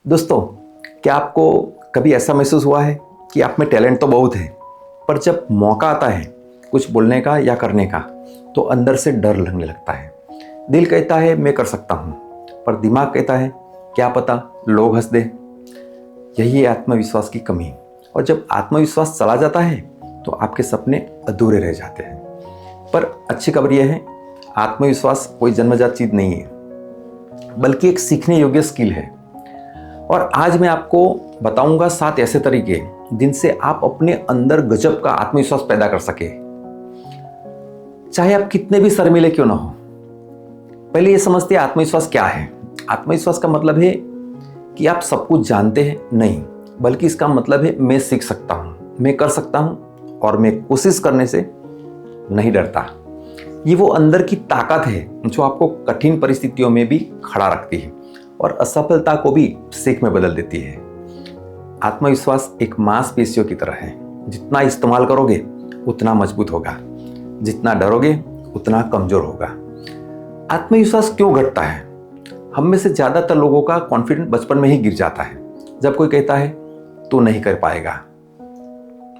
दोस्तों, क्या आपको कभी ऐसा महसूस हुआ है कि आप में टैलेंट तो बहुत है, पर जब मौका आता है कुछ बोलने का या करने का तो अंदर से डर लगने लगता है। दिल कहता है मैं कर सकता हूँ, पर दिमाग कहता है क्या पता लोग हंस दे। यही है आत्मविश्वास की कमी। और जब आत्मविश्वास चला जाता है तो आपके सपने अधूरे रह जाते हैं। पर अच्छी खबर यह है, आत्मविश्वास कोई जन्मजात चीज़ नहीं है, बल्कि एक सीखने योग्य स्किल है। और आज मैं आपको बताऊंगा 7 ऐसे तरीके जिनसे आप अपने अंदर गजब का आत्मविश्वास पैदा कर सके, चाहे आप कितने भी शर्मीले क्यों ना हो। पहले ये समझते हैं आत्मविश्वास क्या है। आत्मविश्वास का मतलब है कि आप सब कुछ जानते हैं नहीं, बल्कि इसका मतलब है मैं सीख सकता हूं, मैं कर सकता हूं और मैं कोशिश करने से नहीं डरता। ये वो अंदर की ताकत है जो आपको कठिन परिस्थितियों में भी खड़ा रखती है और असफलता को भी सीख में बदल देती है। आत्मविश्वास एक मांसपेशियों की तरह है, जितना इस्तेमाल करोगे उतना मजबूत होगा, जितना डरोगे उतना कमजोर होगा। आत्मविश्वास क्यों घटता है? हम में से ज्यादातर लोगों का कॉन्फिडेंस बचपन में ही गिर जाता है, जब कोई कहता है तू नहीं कर पाएगा,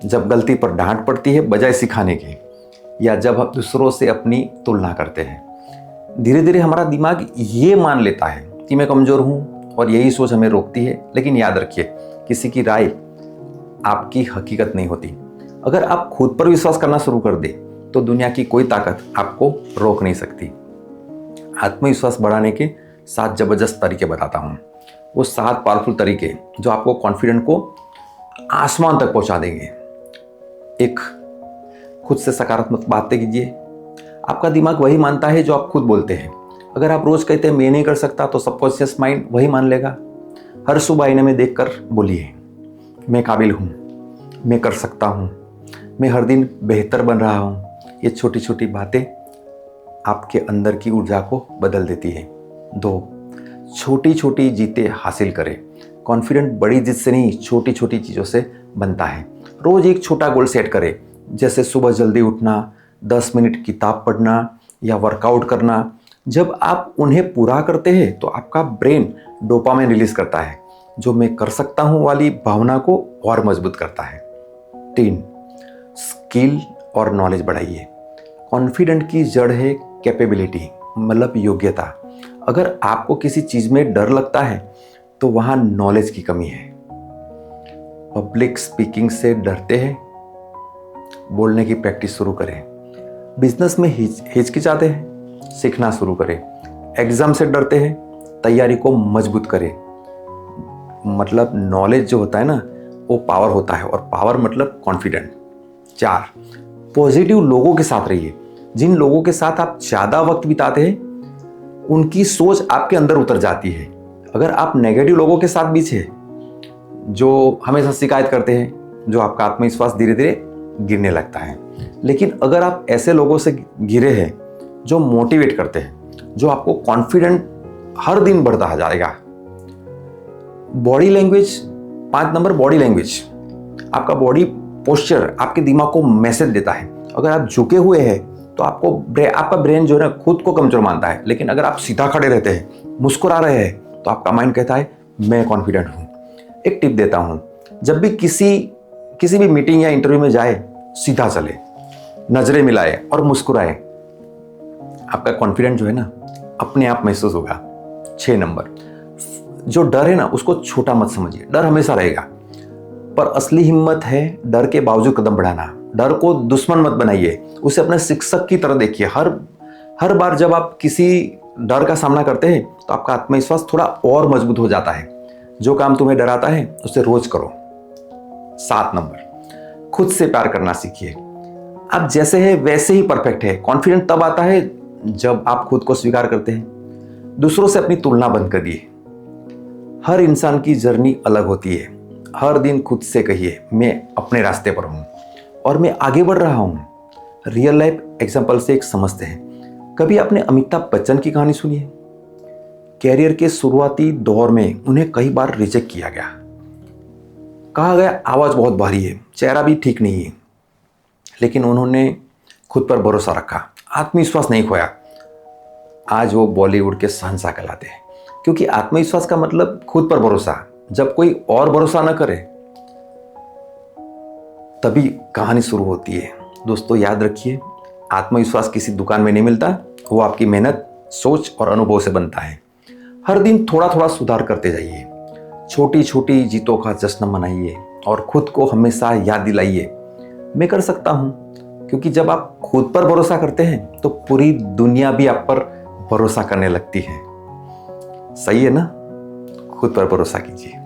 जब गलती पर डांट पड़ती है बजाय सिखाने के, या जब हम दूसरों से अपनी तुलना करते हैं। धीरे धीरे हमारा दिमाग ये मान लेता है कि मैं कमजोर हूं और यही सोच हमें रोकती है। लेकिन याद रखिए, किसी की राय आपकी हकीकत नहीं होती। अगर आप खुद पर विश्वास करना शुरू कर दे तो दुनिया की कोई ताकत आपको रोक नहीं सकती। आत्मविश्वास बढ़ाने के 7 जबरदस्त तरीके बताता हूं। वो 7 पावरफुल तरीके जो आपको कॉन्फिडेंट को आसमान तक पहुंचा देंगे। एक, खुद से सकारात्मक बातें कीजिए। आपका दिमाग वही मानता है जो आप खुद बोलते हैं। अगर आप रोज कहते हैं मैं नहीं कर सकता, तो सबकॉन्शियस माइंड वही मान लेगा। हर सुबह आईने में देखकर बोलिए मैं काबिल हूँ, मैं कर सकता हूँ, मैं हर दिन बेहतर बन रहा हूँ। ये छोटी छोटी बातें आपके अंदर की ऊर्जा को बदल देती है। 2, छोटी छोटी जीतें हासिल करें। कॉन्फिडेंट बड़ी जीत से नहीं, छोटी छोटी चीज़ों से बनता है। रोज एक छोटा गोल सेट करें, जैसे सुबह जल्दी उठना, 10 मिनट किताब पढ़ना या वर्कआउट करना। जब आप उन्हें पूरा करते हैं तो आपका ब्रेन डोपामाइन रिलीज करता है, जो मैं कर सकता हूं वाली भावना को और मजबूत करता है। 3, स्किल और नॉलेज बढ़ाइए। कॉन्फिडेंट की जड़ है कैपेबिलिटी, मतलब योग्यता। अगर आपको किसी चीज में डर लगता है तो वहां नॉलेज की कमी है। पब्लिक स्पीकिंग से डरते हैं, बोलने की प्रैक्टिस शुरू करें। बिजनेस में हिचकिचाते हैं, सीखना शुरू करें। एग्जाम से डरते हैं, तैयारी को मजबूत करें। मतलब नॉलेज जो होता है ना, वो पावर होता है, और पावर मतलब कॉन्फिडेंट। 4, पॉजिटिव लोगों के साथ रहिए। जिन लोगों के साथ आप ज्यादा वक्त बिताते हैं उनकी सोच आपके अंदर उतर जाती है। अगर आप नेगेटिव लोगों के साथ बीच है जो हमेशा शिकायत करते हैं, जो आपका आत्मविश्वास धीरे धीरे गिरने लगता है। लेकिन अगर आप ऐसे लोगों से घिरे हैं जो मोटिवेट करते हैं, जो आपको कॉन्फिडेंट हर दिन बढ़ता जाएगा। Body language, 5 number, body language. आपका बॉडी पोस्चर आपके दिमाग को मैसेज देता है। अगर आप झुके हुए हैं तो आपका ब्रेन जो है खुद को कमजोर मानता है। लेकिन अगर आप सीधा खड़े रहते हैं, मुस्कुरा रहे हैं, तो आपका माइंड कहता है मैं कॉन्फिडेंट हूं। एक टिप देता हूं, जब भी किसी भी मीटिंग या इंटरव्यू में जाए, सीधा चले, नजरें मिलाए और मुस्कुराए। आपका कॉन्फिडेंट जो है ना, अपने आप महसूस होगा। 6 नंबर, जो डर है ना उसको छोटा मत समझिए। डर हमेशा रहेगा, पर असली हिम्मत है डर के बावजूद कदम बढ़ाना। डर को दुश्मन मत बनाइए, उसे अपने शिक्षक की तरह देखिए। हर बार जब आप किसी डर का सामना करते हैं तो आपका आत्मविश्वास थोड़ा और मजबूत हो जाता है। जो काम तुम्हें डराता है उसे रोज करो। 7 नंबर, खुद से प्यार करना सीखिए। आप जैसे हैं वैसे ही परफेक्ट है। कॉन्फिडेंट तब आता है जब आप खुद को स्वीकार करते हैं। दूसरों से अपनी तुलना बंद कर दिए। हर इंसान की जर्नी अलग होती है। हर दिन खुद से कहिए मैं अपने रास्ते पर हूं और मैं आगे बढ़ रहा हूं। रियल लाइफ एग्जांपल से एक समझते हैं। कभी आपने अमिताभ बच्चन की कहानी सुनी है? कैरियर के शुरुआती दौर में उन्हें कई बार रिजेक्ट किया गया। कहा गया आवाज बहुत भारी है, चेहरा भी ठीक नहीं है। लेकिन उन्होंने खुद पर भरोसा रखा, आत्मविश्वास नहीं खोया। आज वो बॉलीवुड के शहंशाह कहलाते हैं, क्योंकि आत्मविश्वास का मतलब खुद पर भरोसा, जब कोई और भरोसा न करे तभी कहानी शुरू होती है। दोस्तों याद रखिए, आत्मविश्वास किसी दुकान में नहीं मिलता, वो आपकी मेहनत, सोच और अनुभव से बनता है। हर दिन थोड़ा थोड़ा सुधार करते जाइए, छोटी छोटी जीतों का जश्न मनाइए और खुद को हमेशा याद दिलाइए, मैं कर सकता हूँ। क्योंकि जब आप खुद पर भरोसा करते हैं तो पूरी दुनिया भी आप पर भरोसा करने लगती है। सही है ना? खुद पर भरोसा कीजिए।